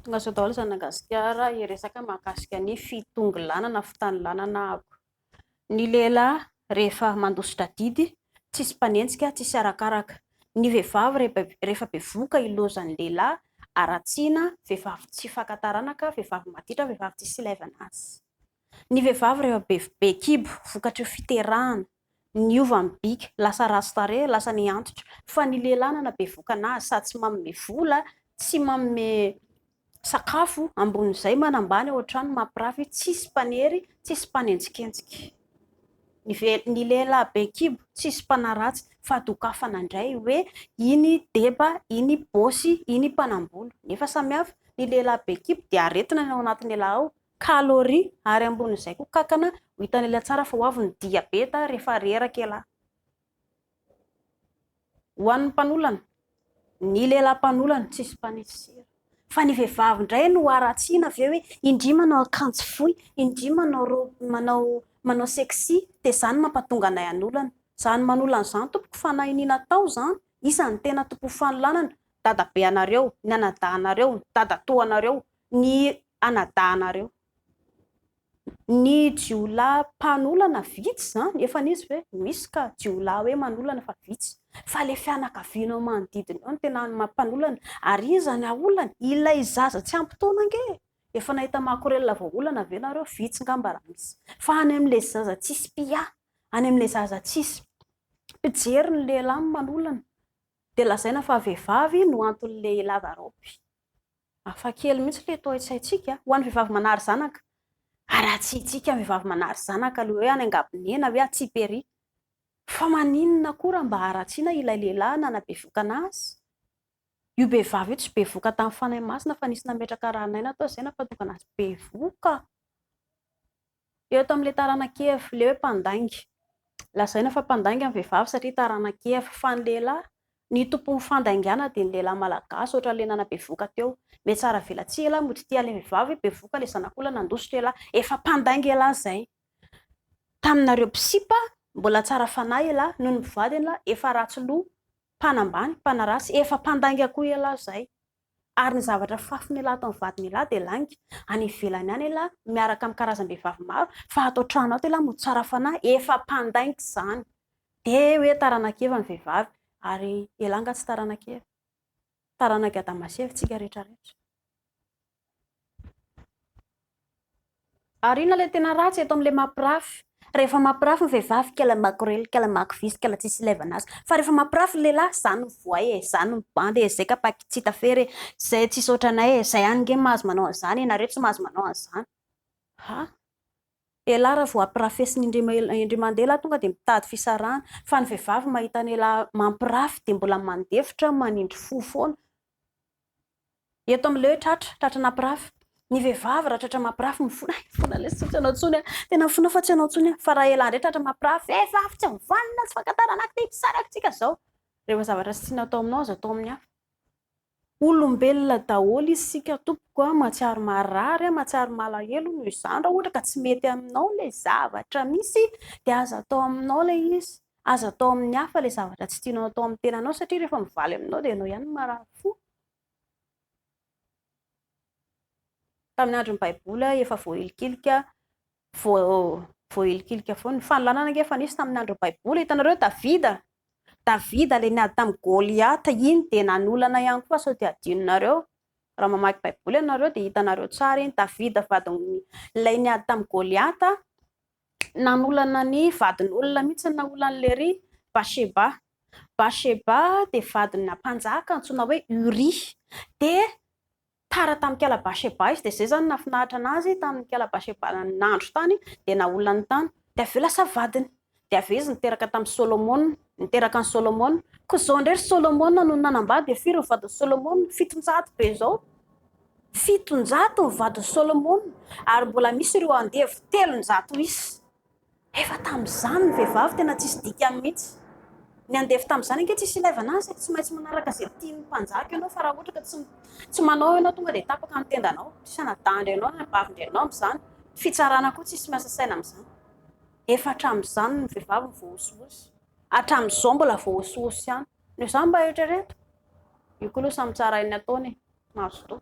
Tonga sao daholo za Madagasikara hiresaka mahakasika ny fitongolanana fitanilanana ako. Ny lehilahy rehefa mandositra didy tsisy mpanenjika, tsisy arakaraka. Ny vehivavy rehefa bevoka ilozan'ny lehilahy aratsiana vehivavy tsy fakan-taranaka, vehivavy maditra, vehivavy tsisy ilaivana azy. Ny vehivavy rehefa be kibo vokatry fiterahana, niova amin'ny bika, lasa ratsy tarehy, lasa niantitra. Fa ny lehilahy na bevoka anazy sady tsy manome vola, tsy manome sakafo ambonin'izay manambany ao an-trano mampirafy, tsisy mpanery, tsisy mpanenjikenjika. Ny lehilahy be kibo tsisy mpanaratsy fa dokafana indray hoe iny deba, iny bôsy, iny mpanambola. Nefa samihafa, ny lehilahy be kibo dia aretina ny ao anatin'ny lehilahy ao, kaloria, ary ambonin'izay koa kankana ho hitan'ny lehilahy tsara fa ho avy ny diabeta rehefa reraka ialahy. Ho an'ny mpanolana, ny lehilahy mpanolana tsisy mpanetsy sira. Fa ny vehivavy indray no aratsiana avy eo hoe indry manao akanjo fohy, indry manao sexy, dia izany mampatonga anay anolana. Izany manolana izany tompoko fa nahy ny natao izany, isan'ny tena tompo fanolanana. Dadabe anareo, ny anadahanareo, ny dadatoanareo, ny anadahanareo. Ny jiolahy mpanolana vitsy izany, efa nisy ve? Misy ka jiolahy hoe manolana fa vitsy. Fa ilay fianakavianao manodidina ao no tena mampanolana. Ary iza ny olana? Ilay zaza tsy ampy taona ange. Efa nahita makorelina vao olana ve nareo? Vitsy ngamba raha misy. Fa any amin'ilay zaza tsisy mpià, any amin'ilay zaza tsisy mpijery ny lehilahy manolana, dia lazaina fa vehivavy no antony lehilahy daraopy. Hafakely mihitsy ilay tao an-tsaintsika ho an'ny vehivavy manary zanaka. Aratsiantsika ny vehivavy manary zanaka aloha hoe any angabonena hoe atsiperi. Fa maninona koa raha mba aratsiana ilay lehilahy na bevoka anazy? Io behivavy io tsy bevoka tamin'ny fanahy masina fa nisy nametraka ranaina tao izay nampatonga anazy bevoka. Eo tamin'ilay taranak'Eva, ilay hoe mpandainga. Lazaina fa mpandainga ny vehivavy satria taranak'Eva, fa ny lehilahy, ny tompon'ny fandaingana dia ny lehilahy malagasy ohatra ilay nanabevoka teo. Mety tsara velatsia lahy mody tia ilay vehivavy bevoka ilay zanak'olona nandositra lehilahy, efa mpandainga lehilahy izay. Taminareo misipa mbola tsara fanahy lehilahy noho ny mivady lehilahy, efa ratsy loha, mpanambany, mpanaratsy, efa mpandainga koa lehilahy izay. Ary ny zavatra fafy lehilahy tao amin'ny vadiny lehilahy dia langa any ivelany any lehilahy miaraka amin'ny karazam-behivavy maro, fa ato an-trano ato lehilahy mody tsara fanahy, efa mpandainga izany. Dia hoe taranak'Eva ny vehivavy ary elanga tsy taranak'Eva. Taranak'i Adama sy Eva tsika rehetrarehetra. Ary inona ilay tena ratsy eto amin'ilay mampirafy? Rehefa mampirafy ny vehivavy kela makorely, kela makivisy, kela tsisy ilaivana azy. Fa rehefa mampirafy ny lehilahy, izany no voay e, izany no bandy e, izay kapaky tsy hita fery e, izay tsisy ohatranay e, izay ihany nge mahazo manao an'izany, ianareo tsy mahazo manao an'izany. Ha? Lehilahy raha vao ampirafesin'ny indray mandeha tonga dia mitady fisarahana, fa ny vehivavy mahita ny lehilahy mampirafy dia mbola mandefitra manindry fo foana. Eto amin'ilay hoe tratra nampirafy. Ny vehivavy raha tratra mampirafy mifona, fona lesy tsy anao tsony, tena mifona fa tsy anao tsony. Fa raha ela indray tratra mampirafy, vehivavy tsy mivanona, tsy fakantarana ty, misaraka tsika izao. Rehefa zavatra tsy tiana atao aminao aza atao amin'ny hafa. Olombelona daholo isika tompoko, mahatsiaro marary, mahatsiaro malahelo noho izany. Raha ohatra ka tsy mety aminao ilay zavatra misy dia aza atao aminao ilay izy, aza atao amin'ny hafa ilay zavatra tsy tianao atao amin'ny tenanao, satria rehefa mivaly aminao dia ianao ihany marary fo. Tamin'ny andron'ny Baiboly efa voahilikilika foana. Ny fanolanana ange efa nisy tamin'ny andron'ny Baiboly. Hitanareo Davida ilay niady tamin'ny Goliata, iny dia nanolana ihany koa, sao dia adinonareo. Raha mamaky Baiboly ianareo dia hitanareo tsara iny. Davida ilay niady tamin'ny Goliata, nanolana ny vadin'olona mihitsy naolan'lery Bathsheba. Bathsheba dia vadina mpanjaka antsoina hoe Uria. Dia tara tamin'ny kela Bathsheba izy, dia izay zany nafinahitra anazy tamin'ny kela Bathsheba nandro tany dia naolana tany. Dia avy eo lasa vadiny. Dia avy eo izy niteraka tamin'ny Solomona, niteraka ny Solomona. Koa izao indray Solomona no nanambady dia firy ny vadin'i Solomona? 700 be izao. 700 ny vadin'i Solomona, ary mbola misy ireo andevo 300 isy. Efa tamin'izany ny vehivavy tena tsisy dika mihitsy. Ny andefy tamin'izany ange tsisy ilaivana azy, tsy maintsy manaraka izay tian'ny mpanjaka ianao, fa raha ohatra ka tsy manao ianao tonga dia tapaka ny tendanao, tsy anadahatra ianao, anabavitra ianao amin'izany. Fitsarana koa tsisy miasa saina amin'izany. Efa hatramin'izany ny vehivavy voaosihosy. Hatramin'izao mbola voaosihosy ihany. Noho izany mba eritrereto. Io koa aloha samy tsara ny ataony, mahazo toa.